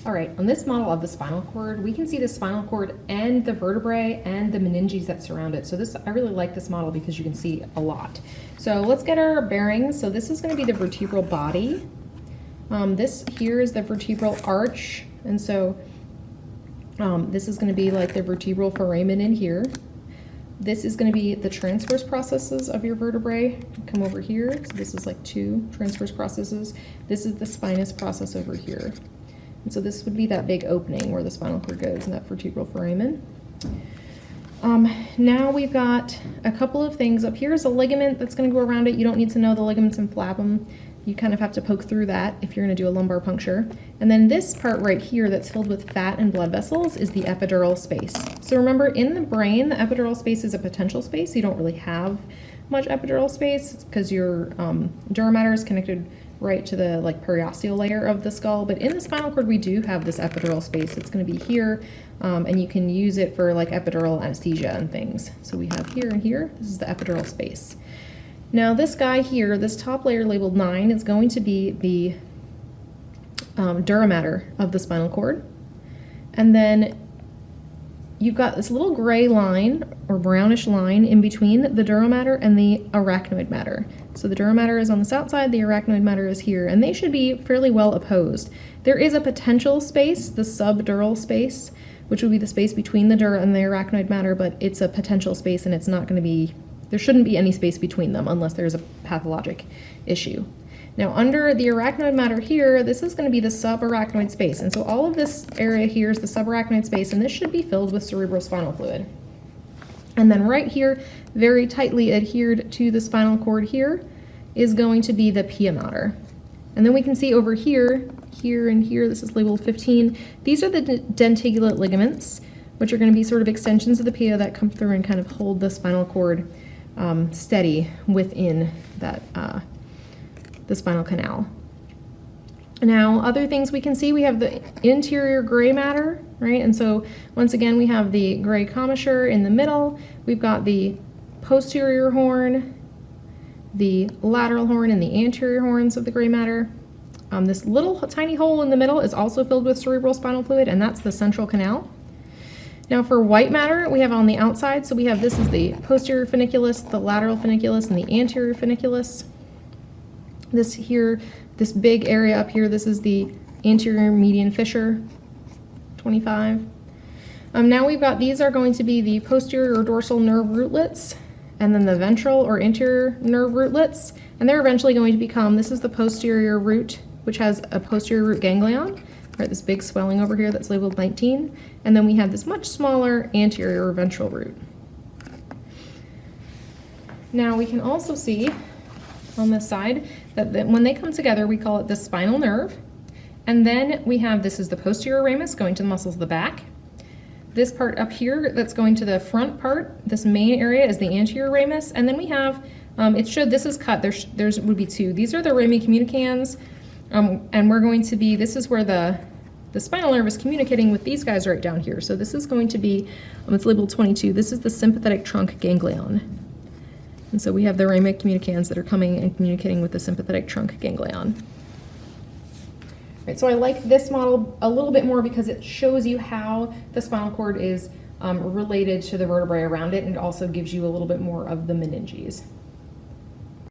All right, on this model of the spinal cord, we can see the spinal cord and the vertebrae and the meninges that surround it. So I really like this model because you can see a lot. So let's get our bearings. So this is going to be the vertebral body. This here is the vertebral arch. And so this is going to be like the vertebral foramen in here. This is going to be the transverse processes of your vertebrae. Come over here. So this is like 2 transverse processes. This is the spinous process over here. And so this would be that big opening where the spinal cord goes in that vertebral foramen. Now we've got a couple of things. Up here is a ligament that's going to go around it. You don't need to know the ligaments and flabum. You kind of have to poke through that if you're going to do a lumbar puncture. And then this part right here that's filled with fat and blood vessels is the epidural space. So remember, in the brain, the epidural space is a potential space. You don't really have much epidural space because your dura mater is connected right to the periosteal layer of the skull. But in the spinal cord, we do have this epidural space. It's going to be here, and you can use it for epidural anesthesia and things. So we have here and here. This is the epidural space. Now this guy here, this top layer labeled 9, is going to be the dura mater of the spinal cord. And then you've got this little gray line or brownish line in between the dura mater and the arachnoid mater. So the dura mater is on this outside, the arachnoid mater is here, and they should be fairly well opposed. There is a potential space, the subdural space, which would be the space between the dura and the arachnoid mater, but it's a potential space and it's not going to be, there shouldn't be any space between them unless there's a pathologic issue. Now under the arachnoid mater here, this is going to be the subarachnoid space. And so all of this area here is the subarachnoid space, and this should be filled with cerebrospinal fluid. And then right here, very tightly adhered to the spinal cord here, is going to be the pia mater. And then we can see over here, here and here, this is labeled 15. These are the dentigulate ligaments, which are going to be sort of extensions of the pia that come through and kind of hold the spinal cord steady within that the spinal canal. Now, other things we can see, we have the interior gray matter, right? And so once again, we have the gray commissure in the middle. We've got the posterior horn, the lateral horn, and the anterior horns of the gray matter. This little tiny hole in the middle is also filled with cerebral spinal fluid, and that's the central canal. Now for white matter, we have on the outside, so we have, this is the posterior funiculus, the lateral funiculus, and the anterior funiculus. This here, this big area up here, this is the anterior median fissure, 25. Now we've got, these are going to be the posterior or dorsal nerve rootlets, and then the ventral or anterior nerve rootlets, and they're eventually going to become, this is the posterior root, which has a posterior root ganglion, right, this big swelling over here that's labeled 19, and then we have this much smaller anterior or ventral root. Now we can also see on this side that when they come together, we call it the spinal nerve. And then we have, this is the posterior ramus going to the muscles of the back. This part up here that's going to the front part, this main area is the anterior ramus. And then we have, this is cut, there's would be 2. These are the rami communicans, and we're going to be, this is where the spinal nerve is communicating with these guys right down here. So this is going to be, it's labeled 22, this is the sympathetic trunk ganglion. And so we have the rami communicans that are coming and communicating with the sympathetic trunk ganglion. Right, so I like this model a little bit more because it shows you how the spinal cord is related to the vertebrae around it, and it also gives you a little bit more of the meninges.